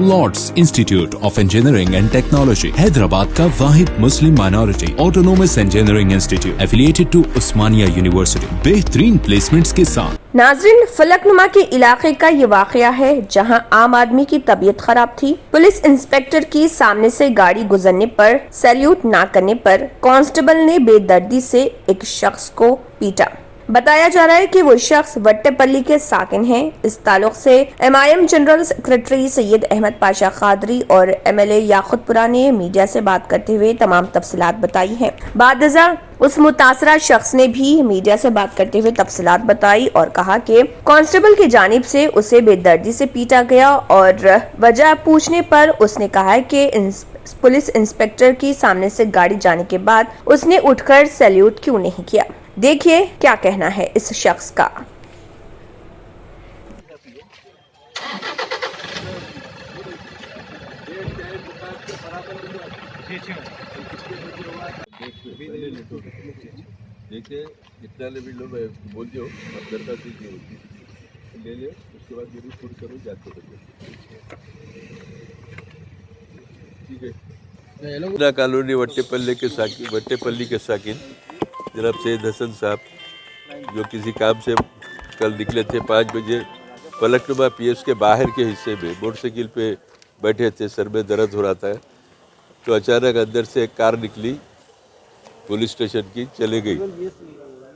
Lord's Institute of Engineering and Technology Hyderabad का वाहिद Muslim minority autonomous engineering institute affiliated to Osmania University बेहतरीन placements के साथ। नाज़रीन, फलकनुमा के इलाके का ये वाकया है जहां आम आदमी की तबीयत खराब थी। पुलिस इंस्पेक्टर की सामने से गाड़ी गुजरने पर सैल्यूट ना करने पर कांस्टेबल ने बेदर्दी से एक शख्स को पीटा। बताया जा रहा है कि वो शख्स वट्टेपल्ली के साकिन हैं। इस ताल्लुक से MIM general secretary Syed Ahmed Pasha Quadri और MLA याकुतपुरा ने मीडिया से बात करते हुए तमाम तफसीलात बताई हैं। बादजा उस मुतासरा शख्स ने भी मीडिया से बात करते हुए तफसीलात बताई और कहा कि कांस्टेबल की जानिब से उसे बेदर्दी से पीटा गया और वजह पूछने पर उसने कहा है कि पुलिस इंस्पेक्टर की सामने से गाड़ी जाने के बाद उसने उठकर सैल्यूट क्यों नहीं किया। देखिए क्या कहना है इस शख्स का। देखिए जितना भी लोग बोल दो आप दरखास्त ले लियो, उसके बाद जरूर पूरी करो जाते ठीक है। कॉलोनी वट्टेपल्ली के साकिन जनाब सैयद हसन साहब जो किसी काम से कल निकले थे 5 बजे फलकनुमा PS के बाहर के हिस्से में मोटरसाइकिल पे बैठे थे, सर में दर्द हो रहा था तो अचानक अंदर से एक कार निकली पुलिस स्टेशन की, चले गई।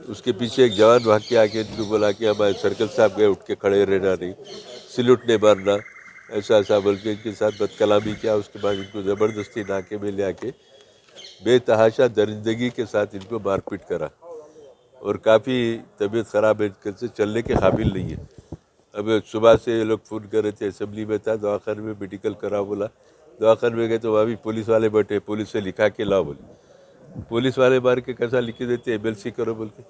उसके पीछे एक जवान भाग के आके इनको बोला कि हमारे सर्कल साहब गए, उठ के खड़े रहना नहीं, सैल्यूट नहीं मारना, ऐसा ऐसा बोल के इनके साथ बदकलामी किया। उसके बाद इनको ज़बरदस्ती नाके में ले आके बेतहाशा दरिंदगी के साथ इनको मारपीट करा और काफ़ी तबीयत ख़राब है, इनके से चलने के काबिल नहीं है। अब सुबह से ये लोग फ़ोन कर रहे थे, असेंबली में था, दवाखाने में मेडिकल करा बोला, दवाखाने में गए तो वहाँ भी पुलिस वाले बैठे, पुलिस से लिखा के लाओ बोले, पुलिस वाले मार के कैसा लिख देते MLC करो बोल के।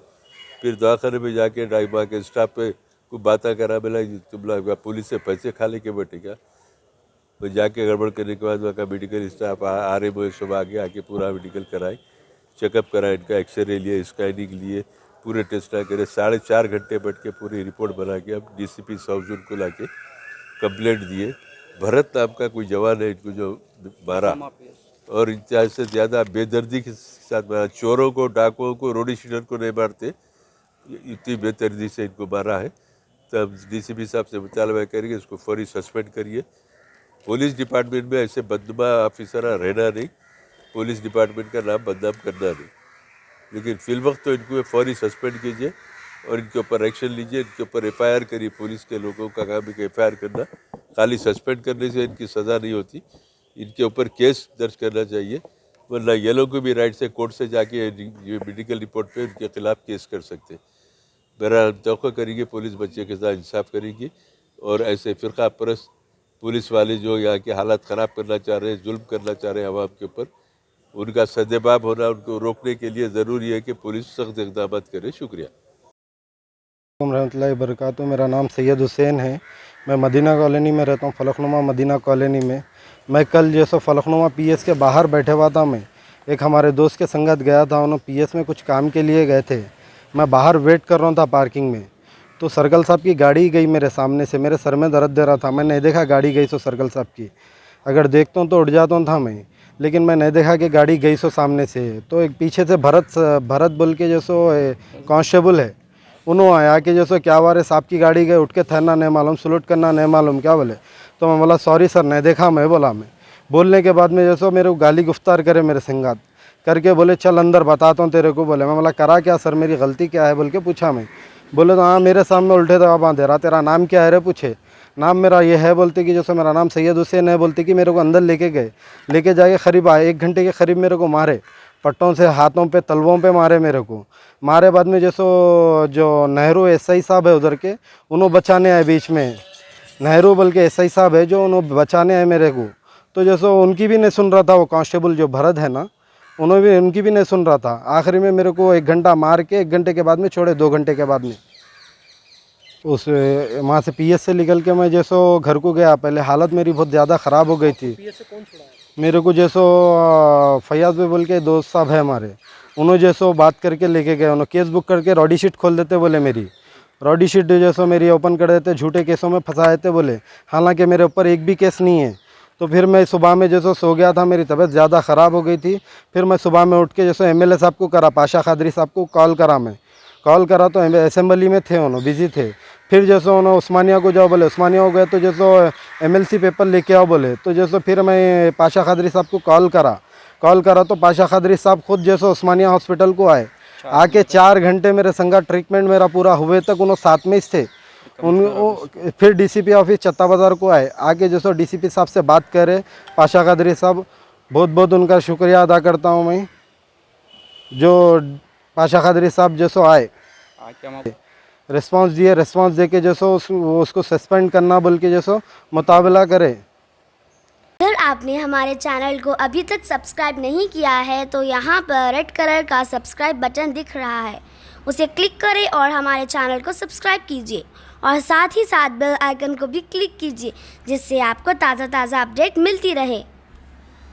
फिर दवाखाने में जाके वहाँ के स्टाफ पे को बातें करा, बोला तुम लोग पुलिस से पैसे खा लेके बैठे क्या। तो जाके गड़बड़ करने के बाद वहाँ का मेडिकल स्टाफ RMO सब आगे आके पूरा मेडिकल कराए, चेकअप कराए, इनका एक्सरे लिए, स्कैनिंग लिए, पूरे टेस्ट करे। 4.5 घंटे बैठ के पूरी रिपोर्ट बना के अब DCP साउजून को ला के कंप्लेंट दिए। भरत नाम का कोई जवान है इनको जो मारा और इनसे से ज़्यादा बेदर्दी के साथ मारा। चोरों को, डाकुओं को, रोडी शीटर को नहीं मारते, इतनी बेदर्दी से इनको मारा है। तब DCP साहब से मुतालबा करेंगे इसको फौरी सस्पेंड करिए। पुलिस डिपार्टमेंट में ऐसे बदनुमा ऑफिसर रहना नहीं, पुलिस डिपार्टमेंट का नाम बदनाम करना नहीं, लेकिन फिलवक्त तो इनको फौरी सस्पेंड कीजिए और इनके ऊपर एक्शन लीजिए, इनके ऊपर FIR करिए। पुलिस के लोगों का काम है कि FIR करना, खाली सस्पेंड करने से इनकी सज़ा नहीं होती, इनके ऊपर केस दर्ज करना चाहिए, वरना ये लोग को भी राइट से कोर्ट से जाके ये मेडिकल रिपोर्ट पे इनके खिलाफ केस कर सकते। मेरा तवक्को करेंगे पुलिस बच्चे के साथ इंसाफ करेगी और ऐसे फ़िरका परस्त पुलिस वाले जो यहाँ की हालत ख़राब करना चाह रहे हैं, जुल्म करना चाह रहे हैं आवाम के ऊपर, उनका सदेबाब होना, उनको रोकने के लिए ज़रूरी है कि पुलिस सख्त इक़दाम करे। शुक्रिया। रहमतुल्लाहि बरकातहू। मेरा नाम सैयद हुसैन है, मैं मदीना कॉलोनी में रहता हूँ, फलकनुमा मदीना कॉलोनी में। मैं कल जैसे फलकनुमा PS के बाहर बैठे हुआ था, मैं एक हमारे दोस्त के संगत गया था, उन्होंने PS में कुछ काम के लिए गए थे। मैं बाहर वेट कर रहा था पार्किंग में, तो सर्कल साहब की गाड़ी गई मेरे सामने से, मेरे सर में दर्द दे रहा था। मैं नहीं देखा गाड़ी गई सो सर्कल साहब की, अगर देखता हूँ तो उठ जाता था मैं, लेकिन मैं नहीं देखा कि गाड़ी गई सो सामने से। तो एक पीछे से भरत बोल के जैसो कांस्टेबल है, उन्होंने आया कि जैसो क्या वारे साहब की गाड़ी गई, उठ के ठहरना नहीं मालूम, सलूट करना नहीं मालूम, क्या बोले। तो मैं बोला सॉरी सर नहीं देखा मैं, बोला मैं। बोलने के बाद में जैसो मेरे को गाली गुफ्तार करे मेरे संगात करके, बोले चल अंदर बताता हूँ तेरे को। बोले मैं बोला करा क्या सर, मेरी गलती क्या है बोल के पूछा मैं। बोले तो हाँ मेरे सामने उल्टे दवा बांधे रहा, तेरा नाम क्या है रे पूछे। नाम मेरा ये है बोलते कि जैसे मेरा नाम सैयद हुसैन है, बोलते कि मेरे को अंदर लेके गए, लेके जाके करीब 1 घंटे के करीब मेरे को मारे, पट्टों से, हाथों पे, तलवों पे मारे मेरे को। मारे बाद में जैसो जो नेहरू SI साहब है उधर के, उन्होंने बचाने आए बीच में, नेहरू बोल के SI साहब है जो, उन्होंने बचाने आए मेरे को। तो जैसो उनकी भी नहीं सुन रहा था, वो कांस्टेबल जो भरत है ना, उन्होंने भी उनकी भी नहीं सुन रहा था। आखिरी में मेरे को 1 घंटा मार के 1 घंटे के बाद में छोड़े, 2 घंटे के बाद में उस वहाँ से PS से निकल के मैं जैसो घर को गया। पहले हालत मेरी बहुत ज़्यादा ख़राब हो गई थी। PS से कौन छुड़ाया? मेरे को जैसो फैयाज भाई बोल के दोस्त साहब है हमारे, उन्होंने जैसो बात करके लेके गए, उन्होंने केस बुक करके रॉडी शीट खोल देते बोले मेरी। रॉडी शीट जैसो मेरी ओपन कर देते, झूठे केसों में फंसाए थे बोले, हालांकि मेरे ऊपर एक भी केस नहीं है। तो फिर मैं सुबह में जैसो सो गया था, मेरी तबीयत ज़्यादा ख़राब हो गई थी। फिर मैं सुबह में उठ के जैसो एमएलए साहब को करा, पाशा खादरी साहब को कॉल करा। मैं कॉल करा तो असेंबली में थे, उन्होंने बिजी थे। फिर जैसो उन्होंने उस्मानिया को जाओ बोले, उस्मानिया हो गए तो जैसो एमएलसी पेपर लेके आओ बोले। तो जैसो फिर मैं पाशा खादरी साहब को कॉल करा तो पाशा खादरी साहब खुद जैसो उस्मानिया हॉस्पिटल को आए। आके 4 घंटे मेरे संगा ट्रीटमेंट मेरा पूरा हुए तक उन्होंने साथ में ही थे। फिर डीसीपी ऑफिस चत्ता बाज़ार को आए। आके जैसो डीसीपी साहब से बात करे, पाशा खादरी साहब, बहुत बहुत उनका शुक्रिया अदा करता हूँ मैं। जो पाशा खादरी साहब जैसो आए, रिस्पांस दिए, रिस्पांस दे के जैसो उसको सस्पेंड करना बोल के जैसो मुताबिला करे। अगर आपने हमारे चैनल को अभी तक सब्सक्राइब नहीं किया है तो यहाँ पर रेड कलर का सब्सक्राइब बटन दिख रहा है, उसे क्लिक करें और हमारे चैनल को सब्सक्राइब कीजिए और साथ ही साथ बेल आइकन को भी क्लिक कीजिए, जिससे आपको ताज़ा अपडेट मिलती रहे।